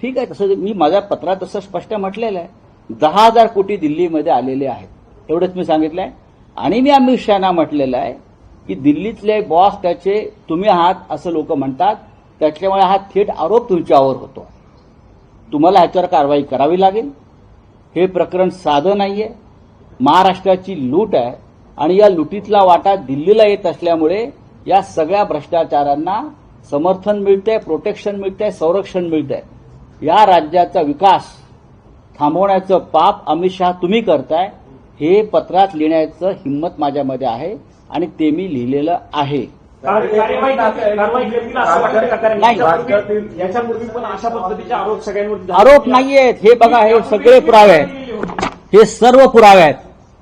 ठीक आहे, तसं मी माझ्या पत्रात तसं स्पष्ट म्हटलेलं आहे. 10,000 कोटी दिल्लीमध्ये आलेले आहेत, एवढंच मी सांगितलंय. आणि मी अमित शहाना म्हटलेलं आहे की दिल्लीतले बॉस त्याचे तुम्ही आहात असं लोक म्हणतात, त्याच्यामुळे हा थेट आरोप तुमच्यावर होतो. तुम्हाला ह्याच्यावर कारवाई करावी लागेल. हे प्रकरण साधं नाहीये. महाराष्ट्राची लूट आहे आणि या लुटीतला वाटा दिल्लीला येत असल्यामुळे या सगळ्या भ्रष्टाचारांना समर्थन मिळतंय, प्रोटेक्शन मिळतंय, संरक्षण मिळतंय. या राज्याचा विकास थांबवण्याचं पाप अमित शहा तुम्ही करताय. हे पत्रात लिहिण्याचं हिंमत माझ्यामध्ये आहे आणि ते मी लिहिलेलं आहे. याच्यापूर्वी पण अशा पद्धतीचे आरोप सगळ्यांवर आरोप नाहीयेत. हे बघा, हे सगळे पुरावे आहेत. हे सर्व पुरावे आहेत.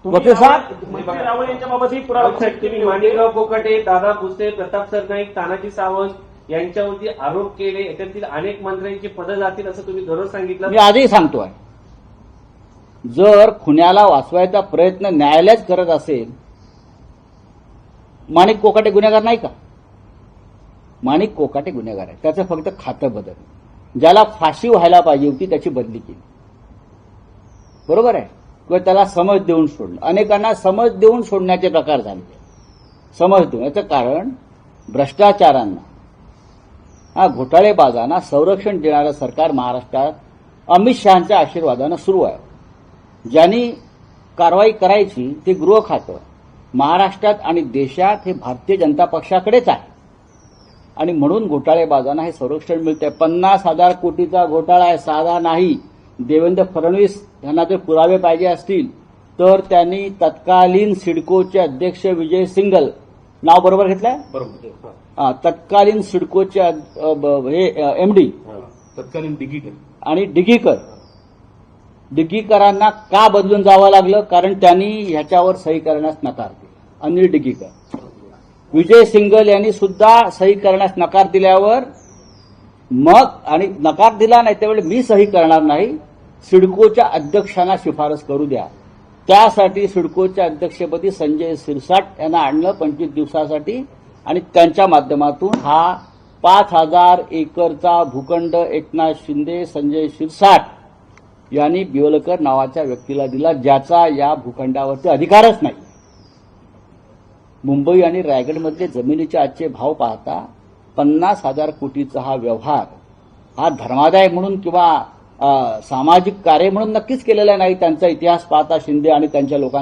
वकील साहेब, मंत्री रावळ यांच्याबाबत ही पुरावा तुम्ही माणिकराव कोकाटे, दादा भुसे, प्रताप सरनाईक, तानाजी सावंत यांच्यावरती आरोप केले. याच्यातील अनेक मंत्र्यांची पदं जातील असं तुम्ही दररोज सांगितलं. मी आजही सांगतोय, जर खुन्याला वाचवायचा प्रयत्न न्यायालयच करत असेल, माणिक कोकाटे गुन्हेगार नाही का? माणिक कोकाटे गुन्हेगार आहे. त्याचं फक्त खातं बदल. ज्याला फाशी व्हायला पाहिजे होती त्याची बदली केली, बरोबर आहे, किंवा त्याला समज देऊन सोडलं. अनेकांना समज देऊन सोडण्याचे प्रकार झाले. समज देऊन याचं कारण भ्रष्टाचारांना, घोटाळेबाजांना संरक्षण देणारं सरकार महाराष्ट्रात अमित शहांच्या आशीर्वादानं सुरू आहे. ज्यांनी कारवाई करायची ते गृह खातं महाराष्ट्रात आणि देशात हे भारतीय जनता पक्षाकडेच आहे. आणि म्हणून घोटाळेबाजांना हे संरक्षण मिळतंय. 50,000 कोटीचा घोटाळा आहे, साधा नाही. देवेंद्र फडणवीस यांना जर पुरावे पाहिजे असतील तर त्यांनी तत्कालीन सिडकोचे अध्यक्ष विजय सिंगल, नाव बरोबर घेतलंय, बरोबर, तत्कालीन सिडकोचे हे एमडी तत्कालीन डिगीकर आणि डिगीकरांना का बदलून जावं लागलं? कारण त्यांनी ह्याच्यावर सही करण्यास नकार दिला. अनिल डिगीकर, विजय सिंगल यांनी सुद्धा सही करण्यास नकार दिल्यावर मग, आणि नकार दिला नाही त्यावेळी मी सही करणार नाही, सिडकोच्या अध्यक्षांना शिफारस करू द्या. त्यासाठी सिडकोच्या अध्यक्षपदी संजय शिरसाट यांना आणलं 25 दिवसासाठी आणि त्यांच्या माध्यमातून हा 5,000 एकरचा भूखंड एकनाथ शिंदे, संजय शिरसाट यांनी बिवलकर नावाच्या व्यक्तीला दिला, ज्याचा या भूखंडावरती अधिकारच नाही. मुंबई आणि रायगडमधले जमिनीचे आजचे भाव पाहता 50,000 कोटीचा हा व्यवहार हा धर्मादाय म्हणून किंवा सामाजिक कार्य म्हणून नक्कीच केलेला नाही. त्यांचा इतिहास पाहता शिंदे आणि त्यांच्या लोकांचा